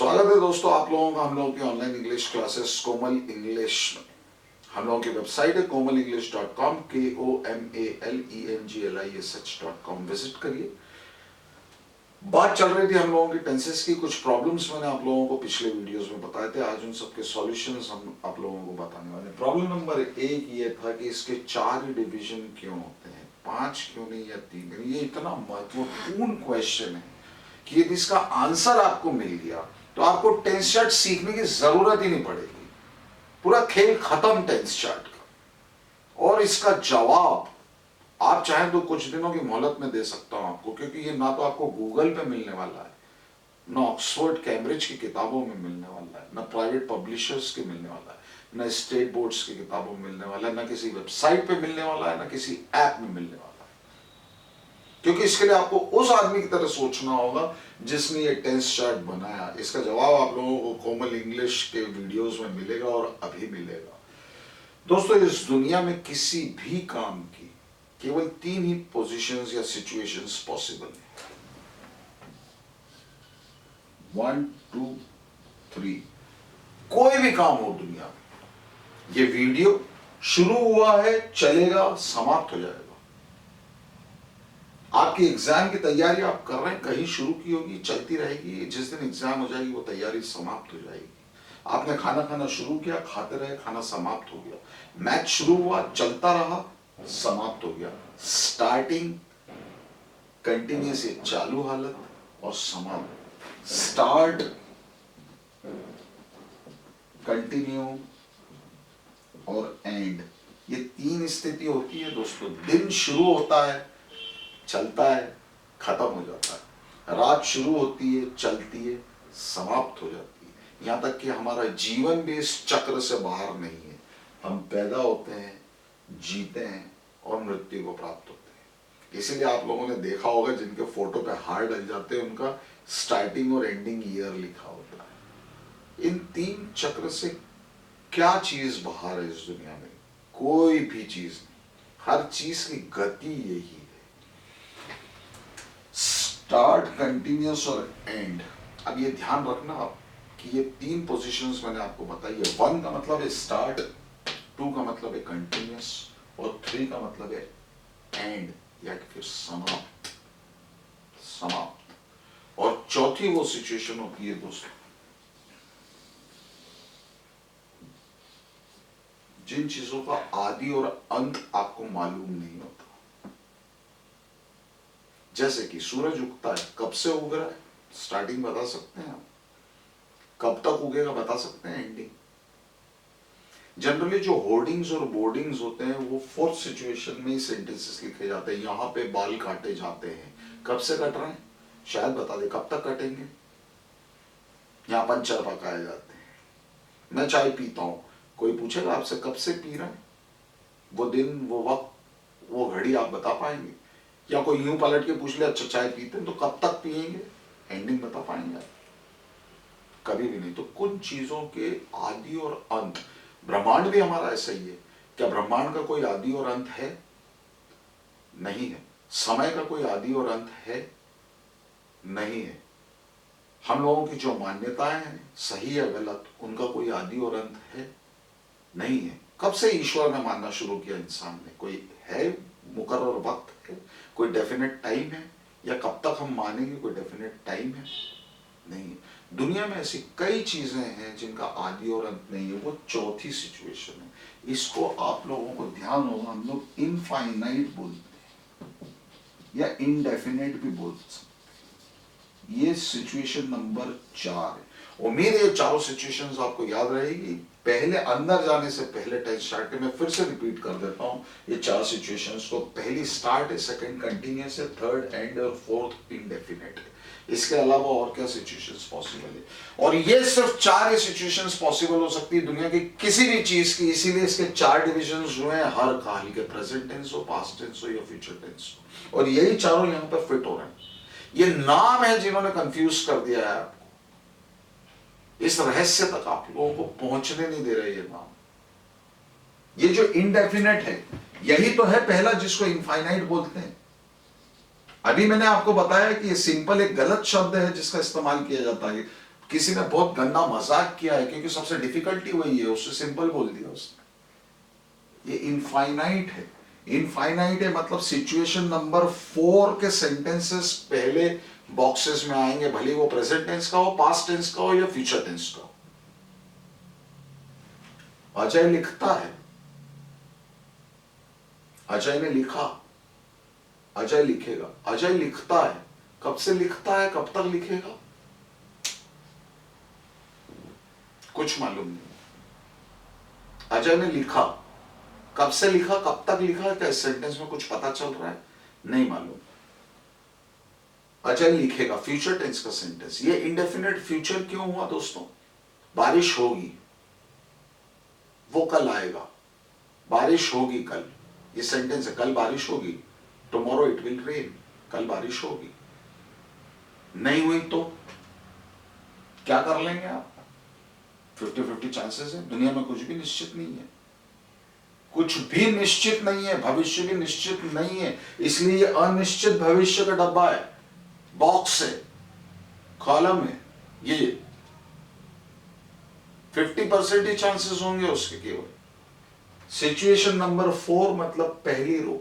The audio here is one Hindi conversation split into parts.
स्वागत है दोस्तों आप लोगों का हम लोगों की ऑनलाइन इंग्लिश क्लासेस कोमल इंग्लिश में। हम लोगों की वेबसाइट है komalenglish.com komalenglish.com। विजिट करिए। बात चल रही थी हम लोगों की टेंसेस की, कुछ प्रॉब्लम्स मैंने आप लोगों को पिछले वीडियोस में बताए थे। आज उन सबके सॉल्यूशंस हम आप लोगों को बताने वाले। प्रॉब्लम नंबर 1 ये था कि इसके 4 डिवीजन क्यों होते हैं, 5 क्यों नहीं या 3। ये इतना महत्वपूर्ण क्वेश्चन है कि यदि इसका आंसर आपको मिल गया तो आपको टेंस चार्ट सीखने की जरूरत ही नहीं पड़ेगी। पूरा खेल खत्म टेंस चार्ट का। और इसका जवाब आप चाहें तो कुछ दिनों की मोहलत में दे सकता हूं आपको, क्योंकि ये ना तो आपको गूगल पे मिलने वाला है, ना ऑक्सफोर्ड कैम्ब्रिज की किताबों में मिलने वाला है, ना प्राइवेट पब्लिशर्स के मिलने वाला है, ना स्टेट बोर्ड्स की किताबों में मिलने वाला है, ना किसी वेबसाइट पे मिलने वाला है, ना किसी ऐप में मिलने वाला है। क्योंकि इसके लिए आपको उस आदमी की तरह सोचना होगा जिसने ये टेंस चार्ट बनाया। इसका जवाब आप लोगों को कोमल इंग्लिश के वीडियोस में मिलेगा और अभी मिलेगा। दोस्तों, इस दुनिया में किसी भी काम की केवल 3 ही पोजीशंस या सिचुएशंस पॉसिबल है। 1 2 3। कोई भी काम हो दुनिया में, ये वीडियो शुरू हुआ है, चलेगा, समाप्त हो जाएगा। आपकी एग्जाम की तैयारी आप कर रहे हैं, कहीं शुरू की होगी, चलती रहेगी, जिस दिन एग्जाम हो जाएगी वो तैयारी समाप्त हो जाएगी। आपने खाना खाना शुरू किया, खाते रहे, खाना समाप्त हो गया। मैच शुरू हुआ, चलता रहा, समाप्त हो गया। स्टार्टिंग, कंटिन्यूस, चालू हालत, और समाप्त। स्टार्ट, कंटिन्यू और एंड, ये 3 स्थिति होती है दोस्तों। दिन शुरू होता है, चलता है, खत्म हो जाता है। रात शुरू होती है, चलती है, समाप्त हो जाती है। यहां तक कि हमारा जीवन भी इस चक्र से बाहर नहीं है। हम पैदा होते हैं, जीते हैं और मृत्यु को प्राप्त होते हैं। इसीलिए आप लोगों ने देखा होगा जिनके फोटो पे हार डल जाते हैं उनका स्टार्टिंग और एंडिंग ईयर लिखा होता है। इन 3 चक्र से क्या चीज बाहर है इस दुनिया में? कोई भी चीज नहीं। हर चीज की गति यही है। स्टार्ट, कंटिन्यूस और एंड। अब ये ध्यान रखना आप कि ये 3 पोजीशंस मैंने आपको बताई है। 1 का मतलब है स्टार्ट, 2 का मतलब है कंटिन्यूस और 3 का मतलब है एंड या फिर समाप्त। समाप्त। और चौथी वो सिचुएशन होती है दोस्तों जिन चीजों का आदि और अंत आपको मालूम नहीं होता। जैसे कि सूरज उगता है, कब से उग रहा है, स्टार्टिंग बता सकते हैं आप? कब तक उगेगा बता सकते हैं एंडिंग? जनरली जो होर्डिंग्स और बोर्डिंग्स होते हैं वो 4th सिचुएशन में ही सेंटेंसेस लिखे जाते हैं। यहां पे बाल काटे जाते हैं, कब से कट रहे हैं शायद बता दे, कब तक कटेंगे। यहां पंचर पकाए जाते हैं। मैं चाय पीता हूं, कोई पूछेगा आपसे कब से पी रहे हैं, वो दिन, वो वक्त, वो घड़ी आप बता पाएंगे? या कोई यूं पलट के पूछ ले अच्छा चाय पीते हैं तो कब तक पिएंगे, एंडिंग बता पाएंगे आप? कभी भी नहीं। तो कुछ चीजों के आदि और अंत, ब्रह्मांड भी हमारा ऐसा ही है। क्या ब्रह्मांड का कोई आदि और अंत है? नहीं है। समय का कोई आदि और अंत है? नहीं है। हम लोगों की जो मान्यताएं हैं, सही या गलत, उनका कोई आदि और अंत है? नहीं है। कब से ईश्वर में मानना शुरू किया इंसान ने? कोई है मुकर्रर वक्त है, कोई डेफिनेट टाइम है? या कब तक हम मानेंगे, कोई डेफिनेट टाइम है? नहीं है। दुनिया में ऐसी कई चीजें हैं जिनका आदि और अंत नहीं है। वो चौथी सिचुएशन है। इसको आप लोगों को ध्यान होगा, हम लोग इनफाइनाइट बोलते हैं या इनडेफिनेट भी बोल सकते हैं। ये सिचुएशन नंबर 4 है। उम्मीद है ये चारों सिचुएशंस आपको याद रहेगी। पहले अंदर जाने से पहले टेंस चार्ट के मैं फिर से रिपीट कर देता हूं ये 4 सिचुएशंस को। पहली स्टार्ट है, सेकंड कंटिन्यूअस है, थर्ड एंड और फोर्थ इंडेफिनेट है। इसके अलावा और क्या सिचुएशंस पॉसिबल है? और ये सिर्फ 4 ही सिचुएशंस पॉसिबल हो सकती है दुनिया की किसी भी चीज की। इसीलिए इसके 4 डिविजन्स जो हैं, हर काल के, प्रेजेंट टेंस हो, पास्ट टेंस हो या फ्यूचर टेंस हो, और यही चारों यहां पर फिट हो रहे हैं। ये नाम है जिन्होंने कंफ्यूज कर दिया है आपको। इस रहस्य तक आप लोगों को पहुंचने नहीं दे रहे ये नाम। ये जो इनडेफिनेट है यही तो है पहला जिसको इनफाइनाइट बोलते हैं। अभी मैंने आपको बताया कि ये सिंपल एक गलत शब्द है जिसका इस्तेमाल किया जाता है। किसी ने बहुत गंदा मजाक किया है क्योंकि सबसे डिफिकल्टी वही है, उससे सिंपल बोल दिया उसने। ये इनफाइनाइट है। इनफाइनाइट है मतलब सिचुएशन नंबर 4 के सेंटेंसेस पहले बॉक्सेस में आएंगे, भले वो प्रेजेंट टेंस का हो, पास्ट टेंस का हो या फ्यूचर टेंस का हो। अजय लिखता है, अजय ने लिखा, अजय लिखेगा। अजय लिखता है, कब से लिखता है, कब तक लिखेगा, कुछ मालूम नहीं। अजय ने लिखा, कब से लिखा, कब तक लिखा, क्या इस सेंटेंस में कुछ पता चल रहा है, नहीं मालूम। अजय लिखेगा, फ्यूचर टेंस का सेंटेंस। ये इंडेफिनिट फ्यूचर क्यों हुआ दोस्तों? बारिश होगी, वो कल आएगा, बारिश होगी कल, ये सेंटेंस है, कल बारिश होगी, टुमारो इट विल रेन, कल बारिश होगी। नहीं हुई तो क्या कर लेंगे आप? 50-50 चांसेस है। दुनिया में कुछ भी निश्चित नहीं है, कुछ भी निश्चित नहीं है, भविष्य भी निश्चित नहीं है। इसलिए ये अनिश्चित भविष्य का डब्बा है, बॉक्स है, कॉलम है। ये 50% ही चांसेस होंगे उसके केवल। सिचुएशन नंबर 4 मतलब पहली रो।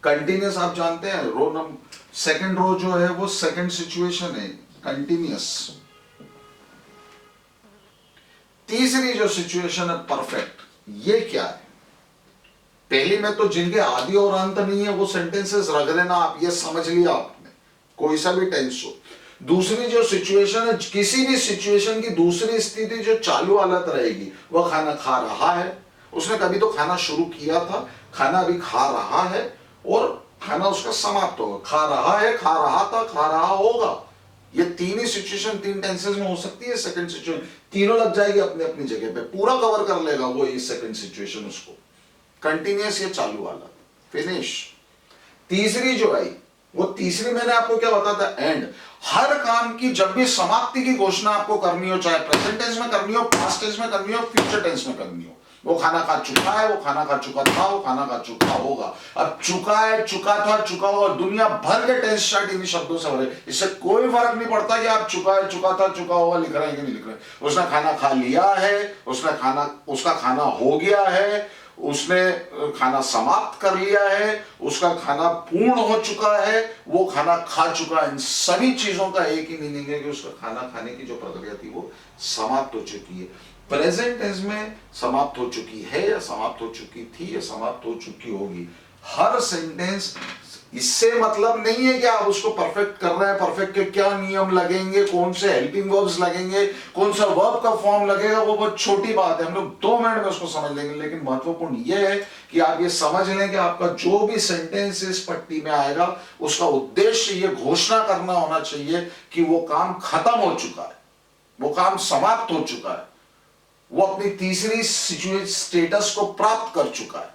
कंटिन्यूस आप जानते हैं, रो नंबर सेकंड रो जो है वो सेकंड सिचुएशन है, कंटिन्यूस। तीसरी जो सिचुएशन है परफेक्ट, ये क्या है? पहली में तो जिनके आदि और अंत नहीं है वो सेंटेंसेस रख देना आप, ये समझ लिया आपने, कोई सा भी टेंस हो। दूसरी जो सिचुएशन है, किसी भी सिचुएशन की दूसरी स्थिति जो चालू हालत रहेगी, वह खाना खा रहा है, उसने कभी तो खाना शुरू किया था, खाना अभी खा रहा है, और खाना उसका समाप्त होगा। खा रहा है, खा रहा था, खा रहा होगा। ये तीन ही सिचुएशन 3 टेंसेस में हो सकती है। सेकंड सिचुएशन तीनों लग जाएगी अपने अपनी जगह पे, पूरा कवर कर लेगा वो ये सेकंड सिचुएशन उसको। कंटिन्यूअस या चालू वाला, फिनिश। तीसरी जो आई, वो तीसरी मैंने आपको क्या बताया था, एंड। हर काम की जब भी समाप्ति की घोषणा आपको करनी हो, चाहे प्रेजेंट टेंस में करनी हो, पास्ट टेंस में करनी हो, फ्यूचर टेंस में करनी हो, वो खाना खा चुका है, वो खाना खा चुका था, वो खाना खा चुका होगा। अब चुका है, चुका था, चुका होगा, दुनिया भर के टेंस स्टार्ट इन्हीं शब्दों से हो रहे। इससे कोई फर्क नहीं पड़ता कि आप चुका है, चुका था, चुका होगा लिख रहे हैं कि नहीं लिख रहे। उसने खाना खा लिया है, उसने खाना, उसका खाना हो गया है, उसने खाना समाप्त कर लिया है, उसका खाना पूर्ण हो चुका है, वो खाना खा चुका है। इन सभी चीजों का एक ही मीनिंग है कि उसका खाना खाने की जो प्रक्रिया थी वो समाप्त हो चुकी है। प्रेजेंट टेंस में समाप्त हो चुकी है, या समाप्त हो चुकी थी, या समाप्त हो चुकी होगी। हर सेंटेंस, इससे मतलब नहीं है कि आप उसको परफेक्ट कर रहे हैं, परफेक्ट के क्या नियम लगेंगे, कौन से हेल्पिंग वर्ब्स लगेंगे, कौन सा वर्ब का फॉर्म लगेगा, वो बहुत छोटी बात है, हम लोग 2 मिनट में उसको समझ लेंगे। लेकिन महत्वपूर्ण यह है कि आप ये समझ लें कि आपका जो भी सेंटेंस इस पट्टी में आएगा, उसका उद्देश्य ये घोषणा करना होना चाहिए कि वो काम खत्म हो चुका है, वो काम समाप्त हो चुका है, वो अपनी तीसरी स्टेटस को प्राप्त कर चुका है।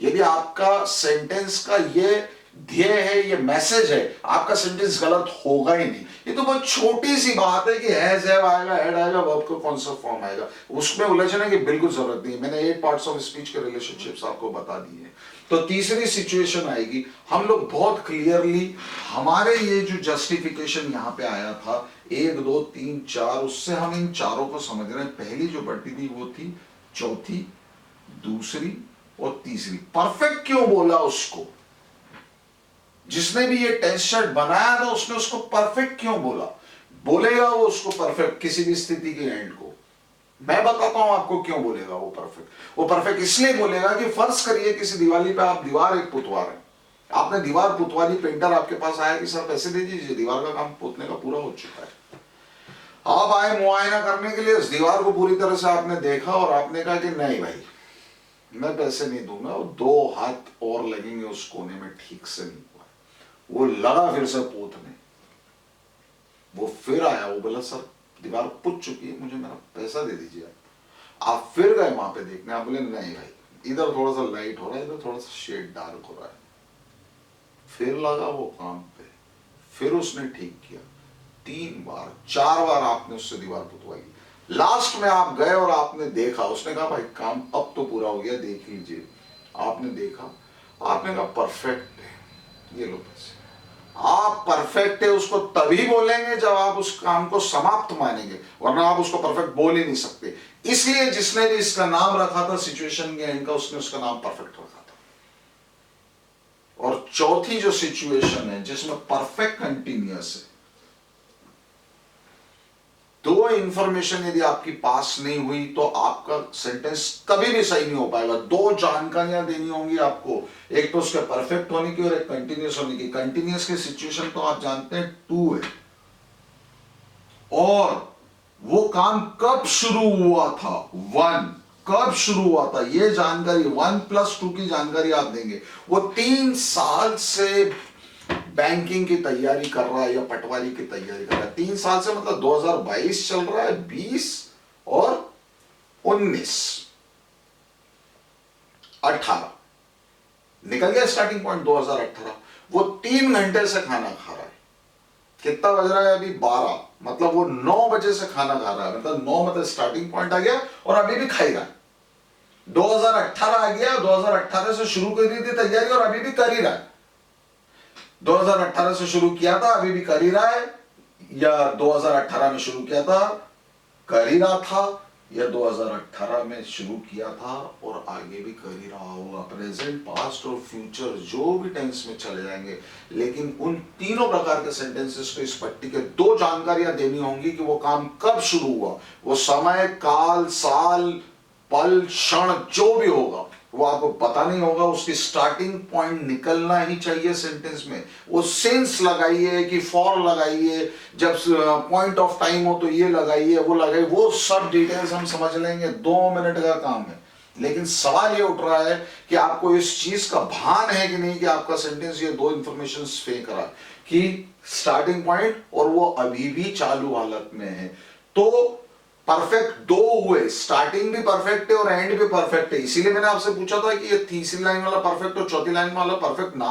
यदि आपका सेंटेंस का ये ध्येय है, ये मैसेज है, आपका सेंटेंस गलत होगा ही नहीं। ये तो बहुत छोटी सी बात है कि हैज, हैव आएगा, हैड आएगा, वर्ब का कौन सा फॉर्म आएगा, उसमें उलझने की बिल्कुल जरूरत नहीं। मैंने 8 पार्ट्स ऑफ स्पीच के रिलेशनशिप्स आपको बता दिए। तो तीसरी सिचुएशन आएगी, हम लोग बहुत क्लियरली, हमारे ये जो जस्टिफिकेशन यहां पे आया था 1 2 3 4, उससे हम इन चारों को समझ रहे हैं। पहली जो पट्टी थी वो थी चौथी, दूसरी और तीसरी। परफेक्ट क्यों बोला उसको? जिसने भी ये टेंस चार्ट बनाया था उसने उसको परफेक्ट क्यों बोला? बोलेगा वो उसको परफेक्ट किसी भी स्थिति के एंड को। मैं बताता हूं आपको क्यों बोलेगा वो परफेक्ट। वो परफेक्ट इसलिए बोलेगा कि फर्ज करिए किसी दिवाली पे आप दीवार एक पुतवा रहे हैं, आपने दीवार पुतवा दी, पेंटर आपके पास आया कि सर पैसे दे दीजिए, दीवार का काम पोतने का पूरा हो चुका है। आप आए मुआयना करने के लिए, उस दीवार को पूरी तरह से आपने देखा और आपने कहा कि नहीं भाई मैं पैसे नहीं दूंगा, और 2 हाथ और लगेंगे उस कोने में, ठीक से नहीं हुआ। वो लगा फिर से पोतने, वो फिर आया, वो बोला सर दीवार पुत चुकी है, मुझे मेरा पैसा दे दीजिए। आप फिर गए वहां पे देखने, आप बोले नहीं भाई इधर थोड़ा सा लाइट हो रहा है, इधर थोड़ा सा शेड डार्क हो रहा है। फिर लगा वो काम पे, फिर उसने ठीक किया। 3 बार 4 बार आपने उससे दीवार पुतवाई। लास्ट में आप गए और आपने देखा, उसने कहा भाई काम अब तो पूरा हो गया, देख लीजिए। आपने देखा, आपने कहा परफेक्ट है, ये लो पैसे। आप परफेक्ट है उसको तभी बोलेंगे जब आप उस काम को समाप्त मानेंगे, वरना आप उसको परफेक्ट बोल ही नहीं सकते। इसलिए जिसने भी इसका नाम रखा था सिचुएशन के एंड का, उसने उसका नाम परफेक्ट रखा था। और चौथी जो सिचुएशन है जिसमें परफेक्ट कंटिन्यूअस है, दो इंफॉर्मेशन यदि आपकी पास नहीं हुई तो आपका सेंटेंस कभी भी सही नहीं हो पाएगा। दो जानकारियां देनी होंगी आपको, एक तो उसके परफेक्ट होने की और एक कंटिन्यूअस होने की। कंटिन्यूअस की सिचुएशन तो आप जानते हैं 2 है, और वो काम कब शुरू हुआ था 1, कब शुरू हुआ था ये जानकारी 1+2 की जानकारी आप देंगे। वो 3 साल से बैंकिंग की तैयारी कर रहा है या पटवारी की तैयारी कर रहा है। 3 साल से मतलब 2022 चल रहा है, 20 और 19, 18 निकल गया स्टार्टिंग पॉइंट 2018। वो 3 घंटे से खाना खा रहा है। कितना बज रहा है अभी 12, मतलब वो 9 बजे से खाना खा रहा है, मतलब 9 मतलब स्टार्टिंग पॉइंट आ गया और अभी भी खाएगा। 2018 आ गया, 2018 से शुरू कर दी थी तैयारी और अभी भी कर ही रहा है। 2018 से शुरू किया था, अभी भी कर ही रहा है, या 2018 में शुरू किया था कर ही रहा था, या 2018 में शुरू किया था और आगे भी कर ही रहा होगा। प्रेजेंट, पास्ट और फ्यूचर जो भी टेंस में चले जाएंगे, लेकिन उन तीनों प्रकार के सेंटेंसेस को इस पट्टी के 2 जानकारियां देनी होंगी कि वो काम कब शुरू हुआ। वो समय, काल, साल, पल, क्षण जो भी होगा वो आपको पता नहीं होगा। उसकी स्टार्टिंग पॉइंट निकलना ही चाहिए सेंटेंस में। वो सिंस लगाइए कि फॉर लगाइए, जब पॉइंट ऑफ टाइम हो तो ये लगाइए, वो लगाइए, वो सब डिटेल्स हम समझ लेंगे, 2 मिनट का काम है। लेकिन सवाल ये उठ रहा है कि आपको इस चीज का भान है कि नहीं कि आपका सेंटेंस ये 2 इंफॉर्मेशन फेंक रहा है कि स्टार्टिंग पॉइंट और वो अभी भी चालू हालत में है। तो परफेक्ट 2 हुए, स्टार्टिंग भी परफेक्ट है और एंड भी परफेक्ट है। इसीलिए मैंने आपसे पूछा था कि ये तीसरी लाइन वाला परफेक्ट और चौथी लाइन वाला परफेक्ट नाम